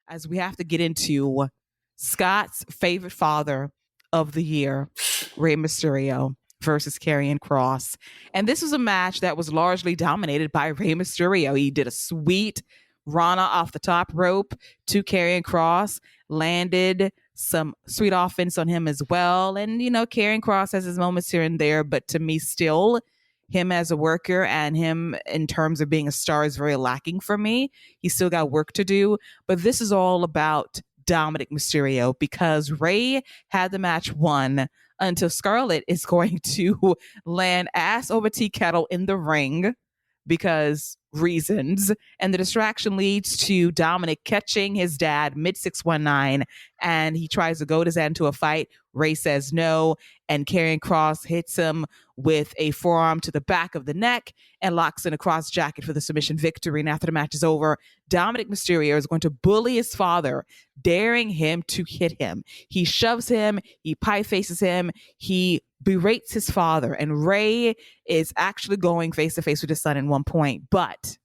as we have to get into Scott's favorite father of the year, Rey Mysterio versus Karrion Kross. And this was a match that was largely dominated by Rey Mysterio. He did a sweet Rana off the top rope to Karrion Kross, landed some sweet offense on him as well. And, Karrion Kross has his moments here and there, but to me, still, him as a worker and him in terms of being a star is very lacking for me. He's still got work to do. But this is all about Dominik Mysterio, because Rey had the match won until Scarlett is going to land ass over tea kettle in the ring because reasons. And the distraction leads to Dominik catching his dad mid 619, and he tries to goad his dad into a fight. Rey says no, and Karrion Kross hits him with a forearm to the back of the neck and locks in a cross jacket for the submission victory. And after the match is over, Dominik Mysterio is going to bully his father, daring him to hit him. He shoves him, he pie faces him, he berates his father, and Rey is actually going face to face with his son at one point. But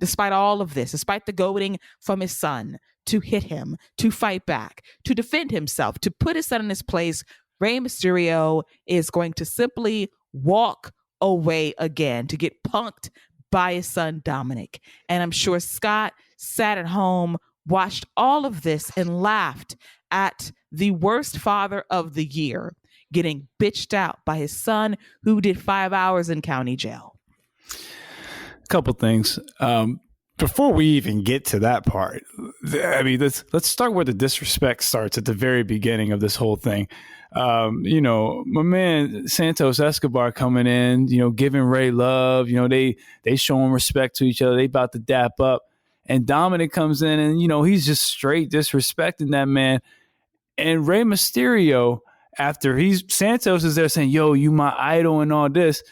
despite all of this, despite the goading from his son to hit him, to fight back, to defend himself, to put his son in his place, Rey Mysterio is going to simply walk away again to get punked by his son Dominik. And I'm sure Scott sat at home, watched all of this, and laughed at the worst father of the year getting bitched out by his son who did 5 hours in county jail. Couple things. Before we even get to that part, I mean, let's start where the disrespect starts at the very beginning of this whole thing. My man Santos Escobar coming in, giving Rey love. They showing respect to each other. They about to dap up, and Dominik comes in, and he's just straight disrespecting that man. And Rey Mysterio, after Santos is there saying, "Yo, you my idol," and all this,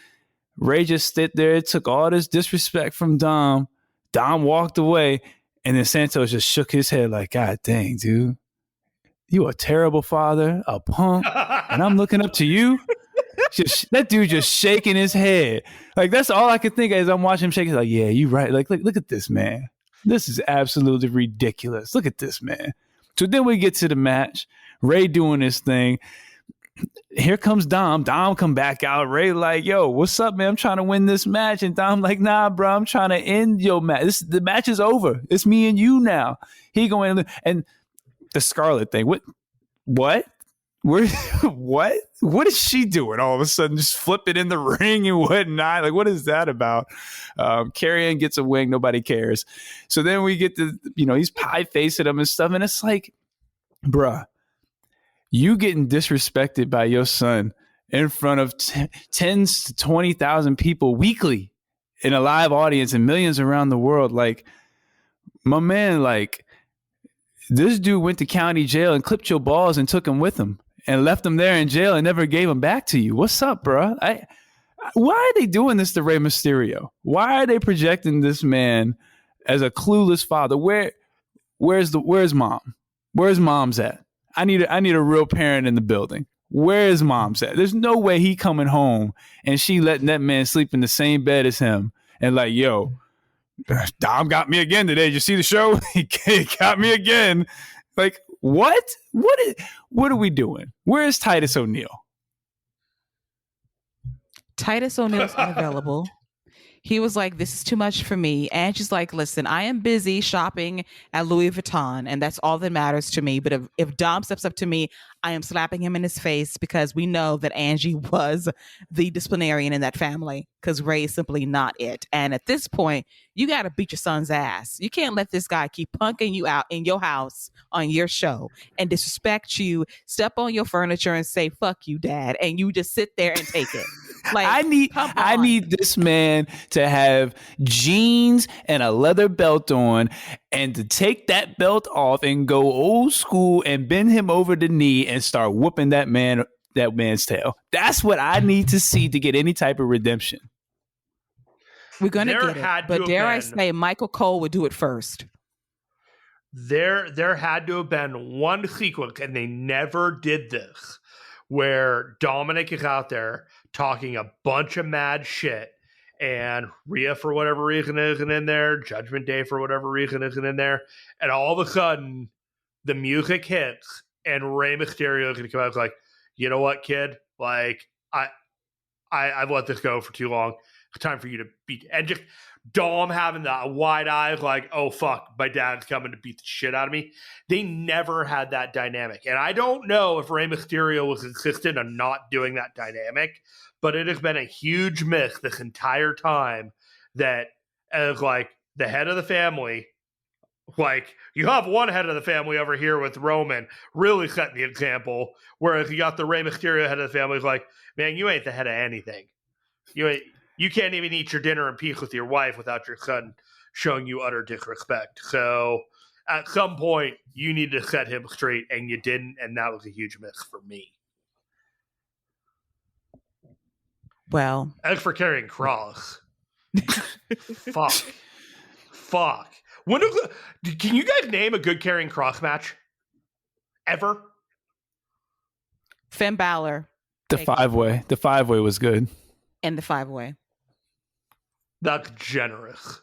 Rey just stood there, took all this disrespect from Dom. Dom walked away, and then Santos just shook his head like, "God dang, dude. You a terrible father, a punk, and I'm looking up to you." That dude just shaking his head. Like, that's all I could think of as I'm watching him shake. He's like, "Yeah, you right. Like, look at this, man. This is absolutely ridiculous. Look at this, man." So then we get to the match. Rey doing this thing. Here comes Dom. Dom come back out. Rey like, "Yo, what's up, man? I'm trying to win this match." And Dom like, "Nah, bro, I'm trying to end your match. The match is over. It's me and you now." He going, and the Scarlet thing. What? Where? What is she doing all of a sudden? Just flipping in the ring and whatnot. Like, what is that about? Karrion gets a wing. Nobody cares. So then we get to, he's pie facing him and stuff. And it's like, bruh, you getting disrespected by your son in front of tens to 20,000 people weekly in a live audience and millions around the world. Like, my man, like, this dude went to county jail and clipped your balls and took him with him and left him there in jail and never gave him back to you. What's up, bro? Why are they doing this to Rey Mysterio? Why are they projecting this man as a clueless father? Where's mom? Where's mom's at? I need a real parent in the building. Where is mom's at? There's no way he coming home and she letting that man sleep in the same bed as him and like, "Yo, Dom got me again today. Did you see the show? He got me again." Like, what? What are we doing? Where is Titus O'Neil? Titus O'Neil's unavailable. He was like, "This is too much for me." And she's like, "Listen, I am busy shopping at Louis Vuitton, and that's all that matters to me. But if Dom steps up to me, I am slapping him in his face, because we know that Angie was the disciplinarian in that family, because Rey is simply not it. And at this point, you got to beat your son's ass. You can't let this guy keep punking you out in your house on your show and disrespect you, step on your furniture and say, 'Fuck you, dad.' And you just sit there and take it." Like, I need this man to have jeans and a leather belt on, and to take that belt off and go old school and bend him over the knee and start whooping that man's tail. That's what I need to see to get any type of redemption. We're going to get it, but dare I say, Michael Cole would do it first. There had to have been one sequence, and they never did this, where Dominik is out there talking a bunch of mad shit, and Rhea for whatever reason isn't in there, Judgment Day for whatever reason isn't in there, and all of a sudden the music hits and Rey Mysterio is going to come out like, you know what, kid? Like, I've let this go for too long. It's time for you to beat. And just Dom having the wide eyes like, oh, fuck, my dad's coming to beat the shit out of me. They never had that dynamic. And I don't know if Rey Mysterio was insistent on not doing that dynamic, but it has been a huge myth this entire time that as like the head of the family, like you have one head of the family over here with Roman really setting the example, whereas you got the Rey Mysterio head of the family is like, man, you ain't the head of anything. You can't even eat your dinner in peace with your wife without your son showing you utter disrespect. So at some point, you need to set him straight, and you didn't, and that was a huge miss for me. Well, as for carrying Cross, fuck. Can you guys name a good carrying Cross match ever? Finn Balor. The five-way. The five-way was good. And the five-way. That's generous.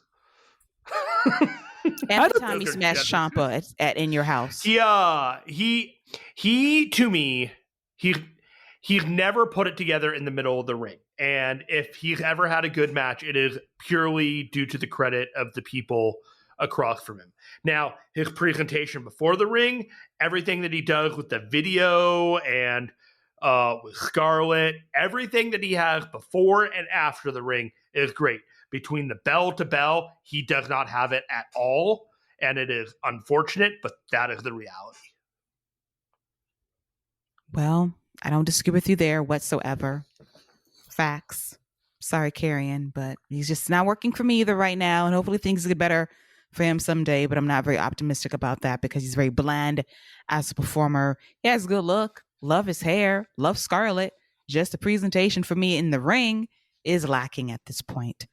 And the time he smashed Ciampa at In Your House. Yeah, he to me, he's never put it together in the middle of the ring. And if he's ever had a good match, it is purely due to the credit of the people across from him. Now, his presentation before the ring, everything that he does with the video and with Scarlett, everything that he has before and after the ring is great. Between the bell to bell, he does not have it at all. And it is unfortunate, but that is the reality. Well, I don't disagree with you there whatsoever. Facts. Sorry, Karrion, but he's just not working for me either right now. And hopefully things get better for him someday. But I'm not very optimistic about that because he's very bland as a performer. He has a good look. Love his hair. Love Scarlett. Just the presentation for me in the ring is lacking at this point.